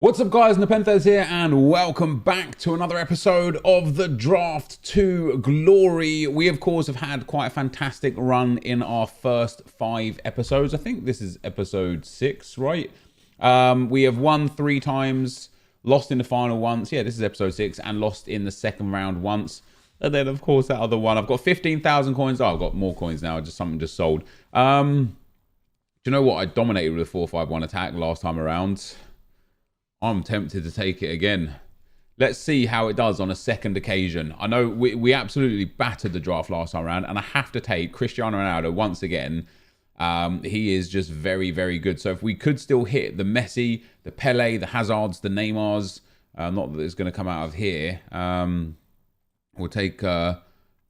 What's up guys, NepentheZ here and welcome back to another episode of the Draft to Glory. We of course have had quite a fantastic run in our first 5 episodes. I think this is episode 6, right? We have won 3 times, lost in the final once. Yeah, this is episode 6 and lost in the second round once. And then of course that other one, I've got 15,000 coins. Oh, I've got more coins now, just something just sold. Do you know what? I dominated with a 4-5-1 attack last time around. I'm tempted to take it again. Let's see how it does on a second occasion. I know we absolutely battered the draft last time around, and I have to take Cristiano Ronaldo once again. He is just very, very good. So if we could still hit the Messi, the Pele, the Hazards, the Neymars, not that it's going to come out of here. We'll take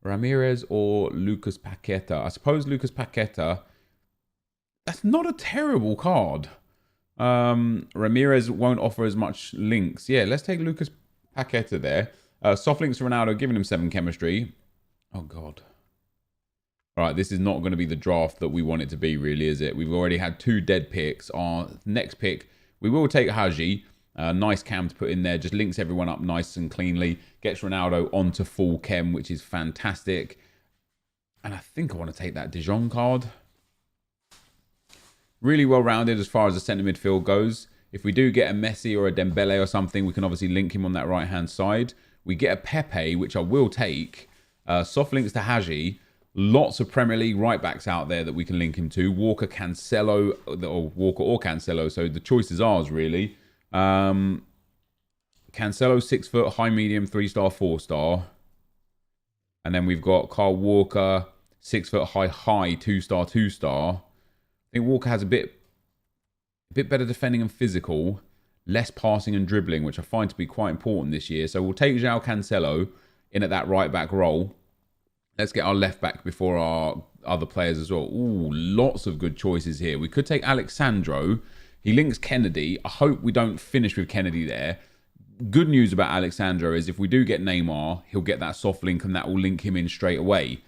Ramirez or Lucas Paqueta. I suppose Lucas Paqueta, that's not a terrible card. Ramirez won't offer as much links. Yeah, let's take Lucas Paqueta there. Soft links to Ronaldo, giving him 7 chemistry. Oh, God. All right, this is not going to be the draft that we want it to be, really, is it? We've already had 2 dead picks. Our next pick, we will take Haji. Nice cam to put in there. Just links everyone up nice and cleanly. Gets Ronaldo onto full chem, which is fantastic. And I think I want to take that De Jong card. Really well-rounded as far as the centre midfield goes. If we do get a Messi or a Dembele or something, we can obviously link him on that right-hand side. We get a Pepe, which I will take. Soft links to Haji. Lots of Premier League right-backs out there that we can link him to. Walker, Cancelo, or Walker or Cancelo. So the choice is ours, really. Cancelo, 6 foot, high, medium, 3-star, 4-star. And then we've got Kyle Walker, 6 foot, high, 2-star, 2-star. I think Walker has a bit better defending and physical, less passing and dribbling, which I find to be quite important this year. So we'll take João Cancelo in at that right-back role. Let's get our left-back before our other players as well. Ooh, lots of good choices here. We could take Alexandro. He links Kennedy. I hope we don't finish with Kennedy there. Good news about Alexandro is if we do get Neymar, he'll get that soft link and that will link him in straight away.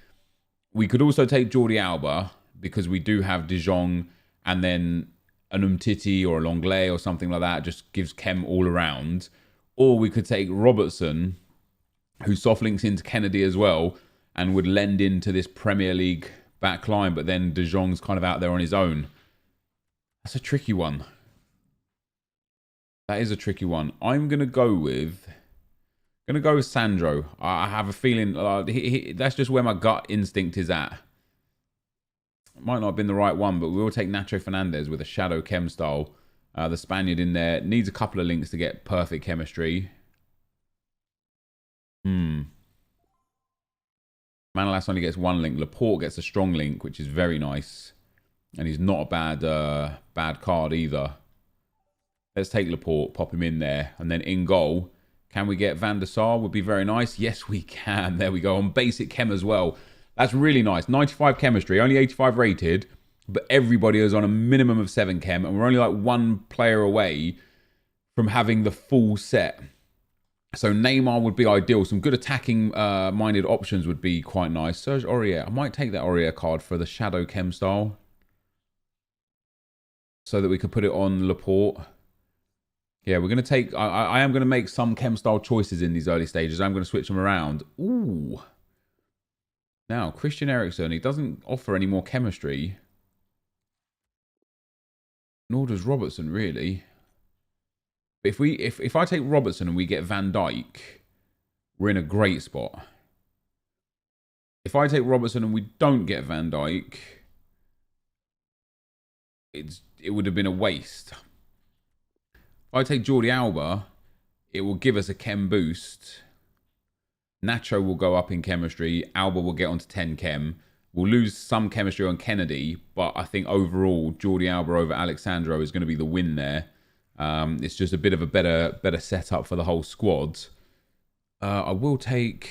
We could also take Jordi Alba, because we do have De Jong and then an Umtiti or a Longley or something like that. Just gives chem all around. Or we could take Robertson, who soft links into Kennedy as well, and would lend into this Premier League back line. But then De Jong's kind of out there on his own. That's a tricky one. That is a tricky one. I'm going to go with Sandro. I have a feeling that's just where my gut instinct is at. Might not have been the right one, but we will take Nacho Fernandez with a shadow chem style. The Spaniard in there needs a couple of links to get perfect chemistry. Manolas only gets 1 link. Laporte gets a strong link, which is very nice. And he's not a bad card either. Let's take Laporte, pop him in there. And then in goal, can we get Van der Sar? Would be very nice. Yes, we can. There we go. On basic chem as well. That's really nice. 95 chemistry, only 85 rated, but everybody is on a minimum of 7 chem, and we're only like 1 player away from having the full set. So Neymar would be ideal. Some good attacking-minded options would be quite nice. Serge Aurier. I might take that Aurier card for the shadow chem style so that we could put it on Laporte. Yeah, we're going to take... I am going to make some chem style choices in these early stages. I'm going to switch them around. Ooh. Now, Christian Eriksen, he doesn't offer any more chemistry. Nor does Robertson, really. But if I take Robertson and we get Van Dijk, we're in a great spot. If I take Robertson and we don't get Van Dijk, it would have been a waste. If I take Jordi Alba, it will give us a chem boost. Nacho will go up in chemistry. Alba will get onto 10 chem. We'll lose some chemistry on Kennedy, but I think overall, Jordi Alba over Alexandro is going to be the win there. It's just a bit of a better setup for the whole squad. I will take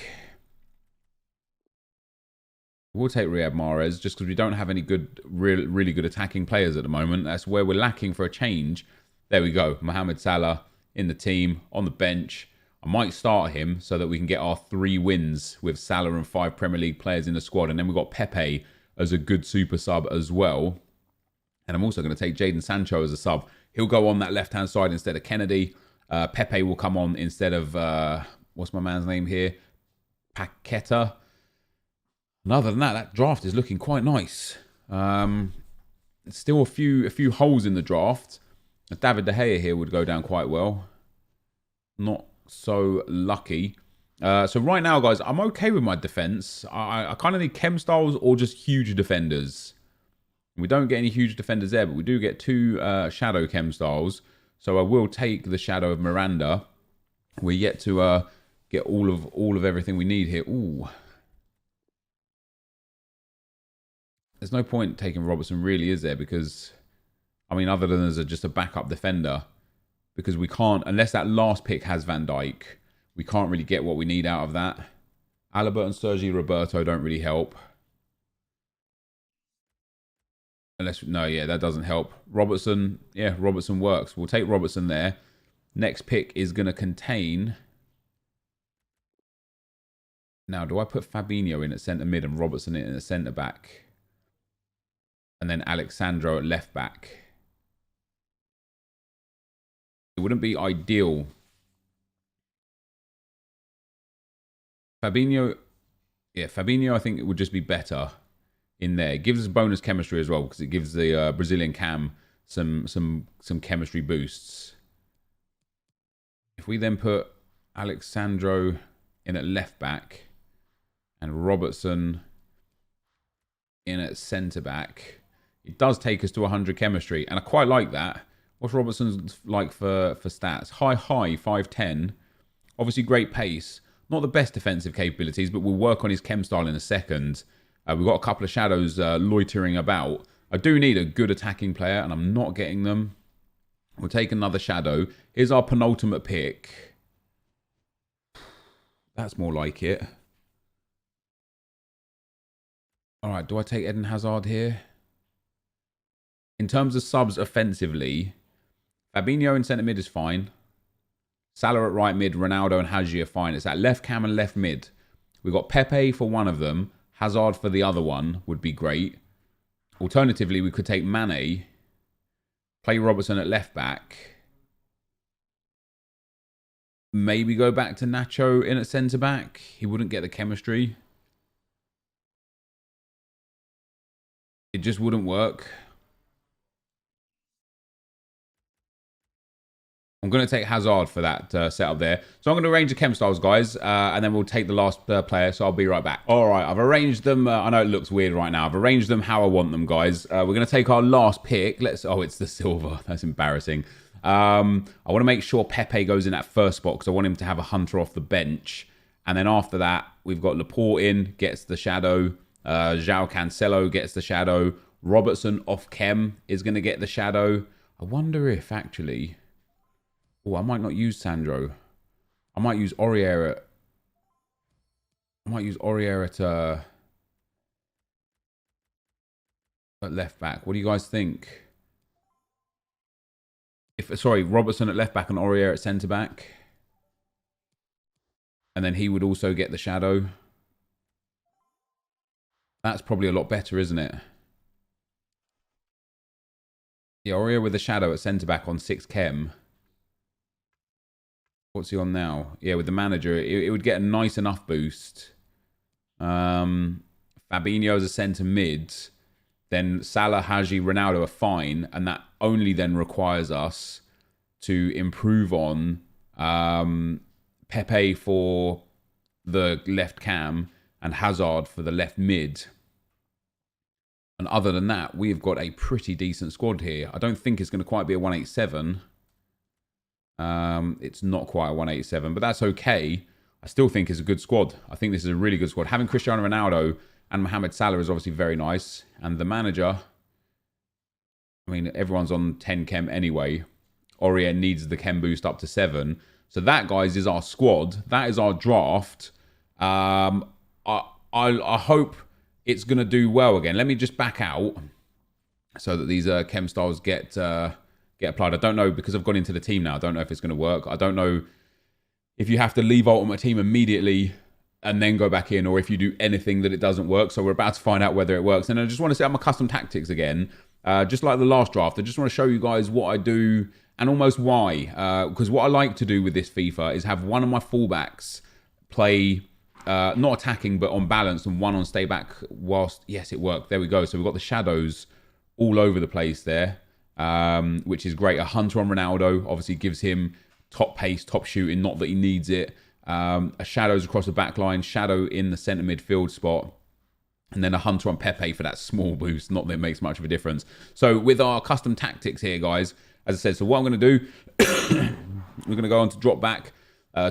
Riyad Mahrez just because we don't have any good, really good attacking players at the moment. That's where we're lacking for a change. There we go. Mohamed Salah in the team, on the bench. I might start him so that we can get our 3 wins with Salah and 5 Premier League players in the squad. And then we've got Pepe as a good super sub as well. And I'm also going to take Jadon Sancho as a sub. He'll go on that left-hand side instead of Kennedy. Pepe will come on instead of, what's my man's name here? Paqueta. And other than that, that draft is looking quite nice. Still a few holes in the draft. David De Gea here would go down quite well. Not so lucky. So right now, guys, I'm okay with my defense. I kind of need chem styles or just huge defenders. We don't get any huge defenders there, but we do get 2 shadow chem styles. So I will take the shadow of Miranda. We're yet to get all of everything we need here. Ooh. There's no point taking Robertson, really, is there? Because, I mean, other than as just a backup defender, because we can't, unless that last pick has Van Dijk, we can't really get what we need out of that. Alaba and Sergi Roberto don't really help. Unless, no, yeah, that doesn't help. Robertson, yeah, Robertson works. We'll take Robertson there. Next pick is going to contain... Now, do I put Fabinho in at centre mid and Robertson in at centre back? And then Alexandro at left back. It wouldn't be ideal. Fabinho, yeah, Fabinho I think it would just be better in there. It gives us bonus chemistry as well because it gives the Brazilian cam some chemistry boosts. If we then put Alexandro in at left back and Robertson in at centre back, it does take us to 100 chemistry, and I quite like that. What's Robertson's like for stats? High, 5'10". Obviously great pace. Not the best defensive capabilities, but we'll work on his chem style in a second. We've got a couple of shadows loitering about. I do need a good attacking player, and I'm not getting them. We'll take another shadow. Here's our penultimate pick. That's more like it. All right, do I take Eden Hazard here? In terms of subs offensively, Fabinho in centre mid is fine. Salah at right mid, Ronaldo and Hagi are fine. It's that left cam and left mid. We've got Pepe for one of them. Hazard for the other one would be great. Alternatively, we could take Mane, play Robertson at left back. Maybe go back to Nacho in at centre back. He wouldn't get the chemistry. It just wouldn't work. I'm going to take Hazard for that setup there. So I'm going to arrange the chem styles, guys, and then we'll take the last player, so I'll be right back. All right, I've arranged them. I know it looks weird right now. I've arranged them how I want them, guys. We're going to take our last pick. Oh, it's the silver. That's embarrassing. I want to make sure Pepe goes in that first spot because I want him to have a hunter off the bench. And then after that, we've got Laporte in, gets the shadow. João Cancelo gets the shadow. Robertson off chem is going to get the shadow. I wonder if, actually... Oh, I might not use Sandro. I might use Aurier at... at left back. What do you guys think? Sorry, Robertson at left back and Aurier at centre back. And then he would also get the shadow. That's probably a lot better, isn't it? Yeah, Aurier with the shadow at centre back on 6 chem. What's he on now? Yeah, with the manager, it would get a nice enough boost. Fabinho as a centre mid. Then Salah, Hagi, Ronaldo are fine. And that only then requires us to improve on Pepe for the left cam and Hazard for the left mid. And other than that, we've got a pretty decent squad here. I don't think it's going to quite be a 187. It's not quite a 187, but that's okay. I still think it's a good squad. I think this is a really good squad. Having Cristiano Ronaldo and Mohamed Salah is obviously very nice. And the manager, I mean, everyone's on 10 chem anyway. Aurier needs the chem boost up to 7. So that, guys, is our squad. That is our draft. I hope it's going to do well again. Let me just back out so that these chem styles get applied. I don't know, because I've gone into the team now. I don't know if it's going to work. I don't know if you have to leave Ultimate Team immediately and then go back in, or if you do anything that it doesn't work. So we're about to find out whether it works. And I just want to set up my custom tactics again. just like the last draft. I just want to show you guys what I do and almost why. Because what I like to do with this FIFA is have one of my fullbacks play, not attacking, but on balance, and one on stay back whilst, yes, it worked. There we go. So we've got the shadows all over the place there, which is great. A hunter on Ronaldo obviously gives him top pace, top shooting, not that he needs it. A shadows across the back line, shadow in the centre midfield spot, and then a hunter on Pepe for that small boost. Not that it makes much of a difference. So with our custom tactics here, guys, as I said, so what I'm going to do, we're going to go on to drop back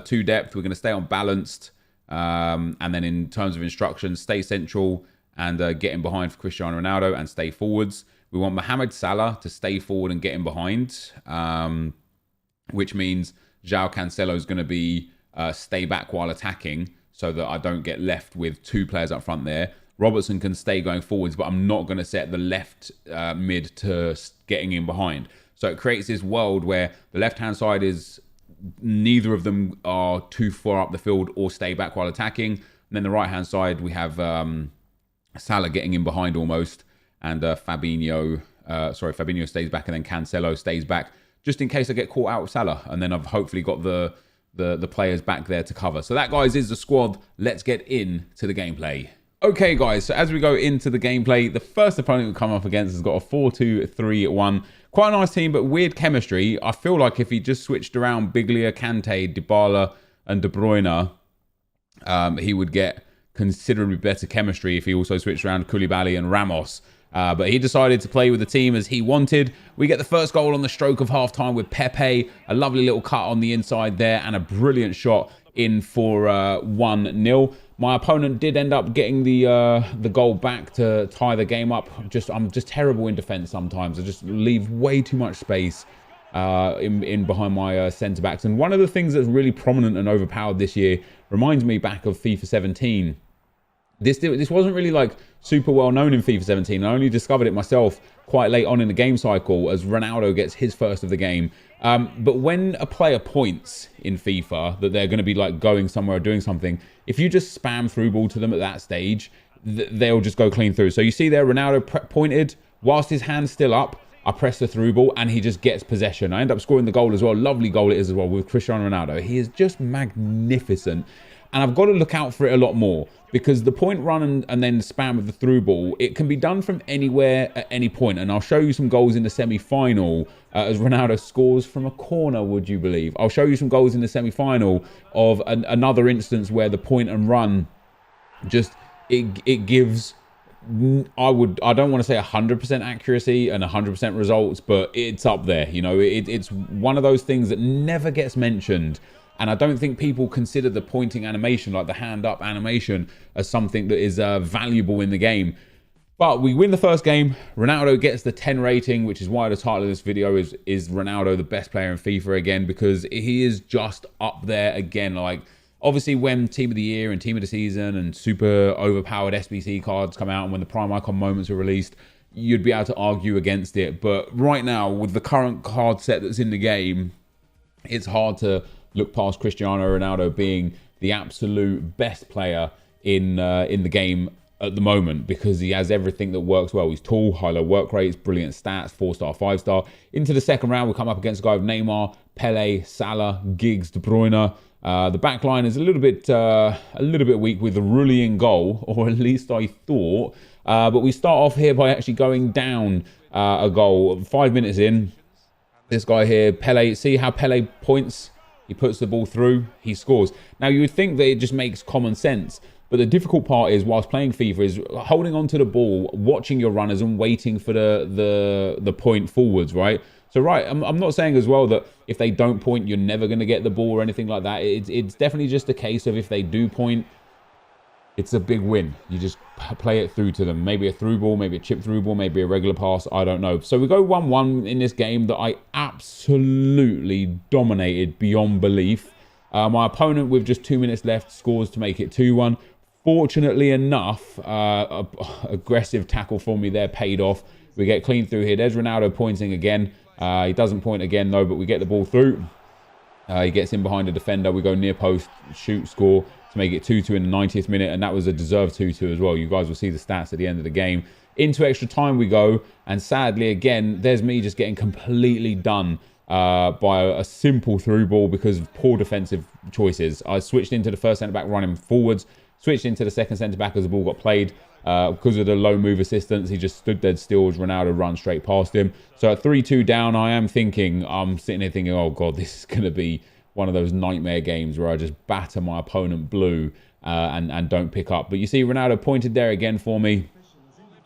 to depth. We're going to stay on balanced. And then in terms of instructions, stay central and get in behind for Cristiano Ronaldo and stay forwards. We want Mohamed Salah to stay forward and get in behind, which means João Cancelo is going to be stay back while attacking so that I don't get left with two players up front there. Robertson can stay going forwards, but I'm not going to set the left mid to getting in behind. So it creates this world where the left-hand side is neither of them are too far up the field or stay back while attacking. And then the right-hand side, we have Salah getting in behind almost, and Fabinho stays back, and then Cancelo stays back, just in case I get caught out with Salah. And then I've hopefully got the players back there to cover. So that, guys, is the squad. Let's get into the gameplay. Okay, guys, so as we go into the gameplay, the first opponent we come up against has got a 4-2-3-1. Quite a nice team, but weird chemistry. I feel like if he just switched around Biglia, Kante, Dybala, and De Bruyne, he would get considerably better chemistry if he also switched around Koulibaly and Ramos. But he decided to play with the team as he wanted. We get the first goal on the stroke of half-time with Pepe. A lovely little cut on the inside there and a brilliant shot in for 1-0. My opponent did end up getting the goal back to tie the game up. I'm just terrible in defence sometimes. I just leave way too much space in behind my centre backs. And one of the things that's really prominent and overpowered this year reminds me back of FIFA 17. This wasn't really like super well known in FIFA 17. I only discovered it myself quite late on in the game cycle as Ronaldo gets his first of the game. But when a player points in FIFA that they're going to be like going somewhere or doing something, if you just spam through ball to them at that stage, they'll just go clean through. So you see there, Ronaldo pointed whilst his hand's still up. I press the through ball and he just gets possession. I end up scoring the goal as well. Lovely goal it is as well with Cristiano Ronaldo. He is just magnificent. And I've got to look out for it a lot more because the point run and then spam with the through ball, it can be done from anywhere at any point. And I'll show you some goals in the semi-final as Ronaldo scores from a corner, would you believe? I'll show you some goals in the semi-final of another instance where the point and run just, it gives, I don't want to say 100% accuracy and 100% results, but it's up there. You know, it's one of those things that never gets mentioned. And I don't think people consider the pointing animation, like the hand up animation, as something that is valuable in the game. But we win the first game. Ronaldo gets the 10 rating, which is why the title of this video is Ronaldo the best player in FIFA again, because he is just up there again. Like, obviously when Team of the Year and Team of the Season and super overpowered SBC cards come out and when the Prime Icon moments are released, you'd be able to argue against it. But right now, with the current card set that's in the game, it's hard to look past Cristiano Ronaldo being the absolute best player in the game at the moment, because he has everything that works well. He's tall, high-low work rates, brilliant stats, 4-star, 5-star. Into the second round, we come up against a guy with Neymar, Pele, Salah, Giggs, De Bruyne. The back line is a little bit weak with the Rulli in goal, or at least I thought. But we start off here by actually going down a goal. 5 minutes in, this guy here, Pele, see how Pele points? He puts the ball through, he scores. Now, you would think that it just makes common sense. But the difficult part is, whilst playing FIFA, is holding onto the ball, watching your runners and waiting for the point forwards, right? So, right, I'm not saying as well that if they don't point, you're never going to get the ball or anything like that. It's definitely just a case of if they do point, it's a big win. You just play it through to them. Maybe a through ball, maybe a chip through ball, maybe a regular pass. I don't know. So we go 1-1 in this game that I absolutely dominated beyond belief. My opponent, with just 2 minutes left, scores to make it 2-1. Fortunately enough, aggressive tackle for me there paid off. We get clean through here. There's Ronaldo pointing again. He doesn't point again, though, but we get the ball through. He gets in behind the defender. We go near post, shoot, score to make it 2-2 in the 90th minute, and that was a deserved 2-2 as well. You guys will see the stats at the end of the game. Into extra time we go, and sadly again, there's me just getting completely done by a simple through ball because of poor defensive choices. I switched into the first centre back running forwards, switched into the second centre back as the ball got played. Because of the low move assistance, he just stood dead still as Ronaldo run straight past him. So at 3-2 down, I'm sitting here thinking, oh God, this is going to be one of those nightmare games where I just batter my opponent blue and don't pick up. But you see Ronaldo pointed there again for me.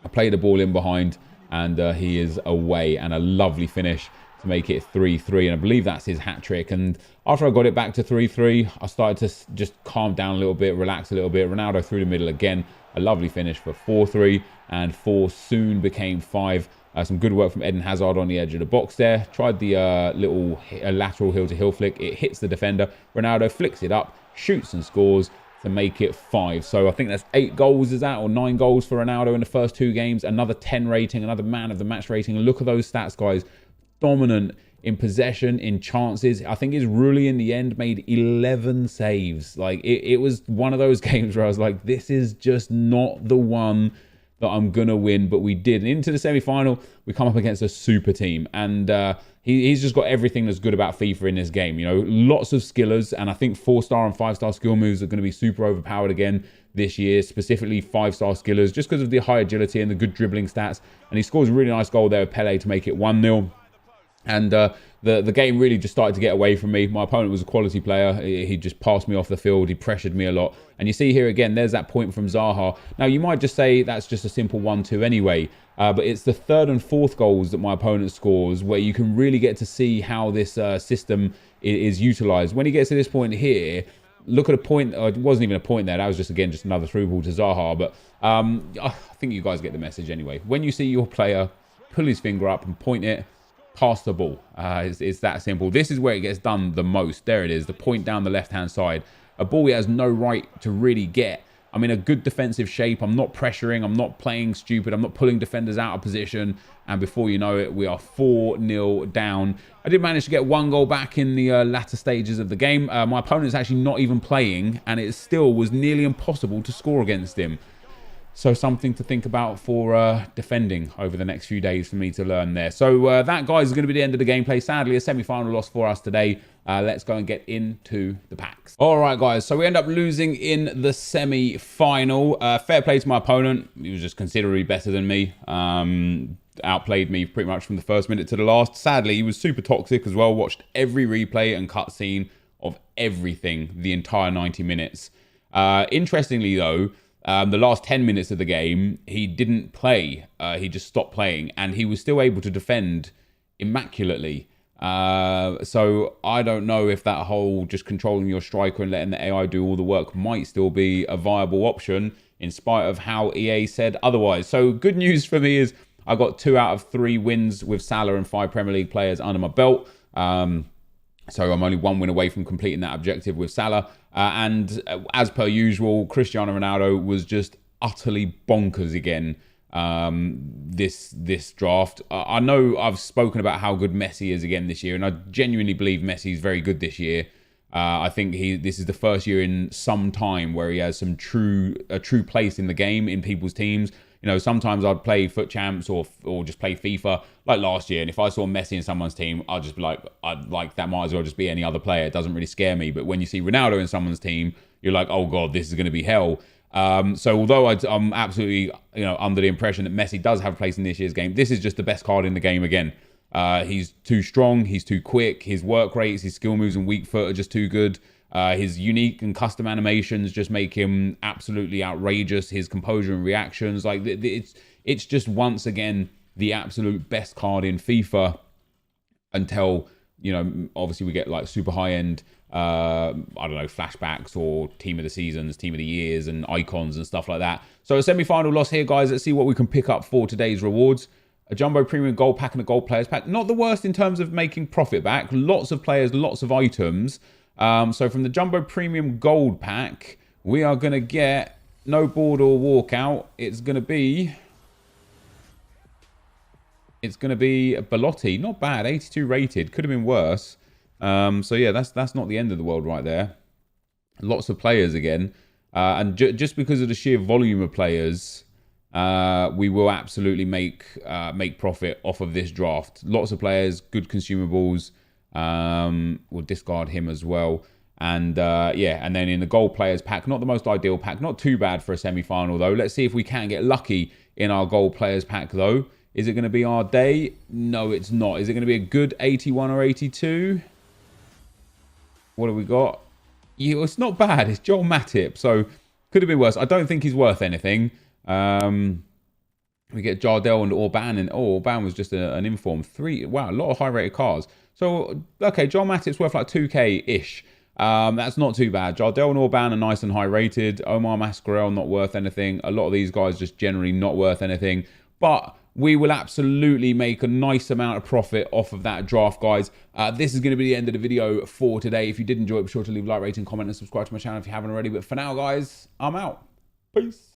I play the ball in behind and he is away, and a lovely finish to make it 3-3, and I believe that's his hat trick. And after I got it back to 3-3, I started to just calm down a little bit, relax a little bit. Ronaldo through the middle again, a lovely finish for 4-3, and 4 soon became 5. Some good work from Eden Hazard on the edge of the box there. Tried the little lateral heel-to-heel flick. It hits the defender. Ronaldo flicks it up, shoots and scores to make it 5. So I think that's 8 goals, is that, or 9 goals for Ronaldo in the first 2 games. Another 10 rating, another man of the match rating. And look at those stats, guys. Dominant in possession, in chances. I think he's really in the end made 11 saves. Like it was one of those games where I was like, this is just not the one that I'm gonna win, but we did. And into the semi-final, we come up against a super team, and he's just got everything that's good about FIFA in this game. You know, lots of skillers, and I think 4-star and 5-star skill moves are going to be super overpowered again this year, specifically 5-star skillers, just because of the high agility and the good dribbling stats. And he scores a really nice goal there with Pele to make it 1-0. And the game really just started to get away from me. My opponent was a quality player. He just passed me off the field. He pressured me a lot. And you see here again, there's that point from Zaha. Now, you might just say that's just a simple 1-2 anyway. But it's the 3rd and 4th goals that my opponent scores where you can really get to see how this system is utilised. When he gets to this point here, look at a point. It wasn't even a point there. That was just, again, just another through ball to Zaha. But I think you guys get the message anyway. When you see your player pull his finger up and point it, pass the ball. It's that simple. This is where it gets done the most. There it is, the point down the left-hand side. A ball he has no right to really get. I'm in a good defensive shape. I'm not pressuring. I'm not playing stupid. I'm not pulling defenders out of position. And before you know it, we are 4-0 down. I did manage to get 1 goal back in the latter stages of the game. My opponent's actually not even playing, and it still was nearly impossible to score against him. So something to think about for defending over the next few days for me to learn there. So that, guys, is going to be the end of the gameplay. Sadly, a semi-final loss for us today. Let's go and get into the packs. All right, guys. So we end up losing in the semi-final. Fair play to my opponent. He was just considerably better than me. Outplayed me pretty much from the first minute to the last. Sadly, he was super toxic as well. Watched every replay and cutscene of everything the entire 90 minutes. Interestingly, though, the last 10 minutes of the game, he didn't play. He just stopped playing, and he was still able to defend immaculately. So I don't know if that whole just controlling your striker and letting the AI do all the work might still be a viable option, in spite of how EA said otherwise. So good news for me is I got 2 out of 3 wins with Salah and 5 Premier League players under my belt. So I'm only 1 win away from completing that objective with Salah. And as per usual, Cristiano Ronaldo was just utterly bonkers again this draft. I know I've spoken about how good Messi is again this year, and I genuinely believe Messi is very good this year. I think this is the first year in some time where he has a true place in the game in people's teams. You know, sometimes I'd play Foot Champs or just play FIFA like last year, and if I saw Messi in someone's team, I'd just be like, that might as well just be any other player. It doesn't really scare me. But when you see Ronaldo in someone's team, you're like, oh God, this is going to be hell. So although I'm absolutely under the impression that Messi does have a place in this year's game, this is just the best card in the game again. He's too strong, he's too quick, his work rates, his skill moves and weak foot are just too good. His unique and custom animations just make him absolutely outrageous. His composure and reactions, like it's just once again the absolute best card in FIFA. Until obviously we get like super high end, I don't know, flashbacks or team of the seasons, team of the years, and icons and stuff like that. So a semi-final loss here, guys. Let's see what we can pick up for today's rewards. A jumbo premium gold pack and a gold players pack. Not the worst in terms of making profit back. Lots of players, lots of items. So from the Jumbo Premium Gold Pack, we are going to get no board or walkout. It's going to be Belotti. Not bad, 82 rated. Could have been worse. So yeah, that's not the end of the world right there. Lots of players again. And just because of the sheer volume of players, we will absolutely make profit off of this draft. Lots of players, good consumables. We'll discard him as well. And yeah, and then in the gold players pack, not the most ideal pack, not too bad for a semi-final though. Let's see if we can get lucky in our gold players pack though. Is it going to be our day? No, it's not. Is it going to be a good 81 or 82? What have we got? Yeah, it's not bad. It's Joel Matip, so could have been worse. I don't think he's worth anything. We get Jardel and Orban, and Orban was just an inform. Wow, a lot of high-rated cars. So, okay, Joel Matip's worth like 2k-ish. That's not too bad. Jardel and Orban are nice and high-rated. Omar Mascarell, not worth anything. A lot of these guys just generally not worth anything. But we will absolutely make a nice amount of profit off of that draft, guys. This is going to be the end of the video for today. If you did enjoy it, be sure to leave a like, rating, comment, and subscribe to my channel if you haven't already. But for now, guys, I'm out. Peace.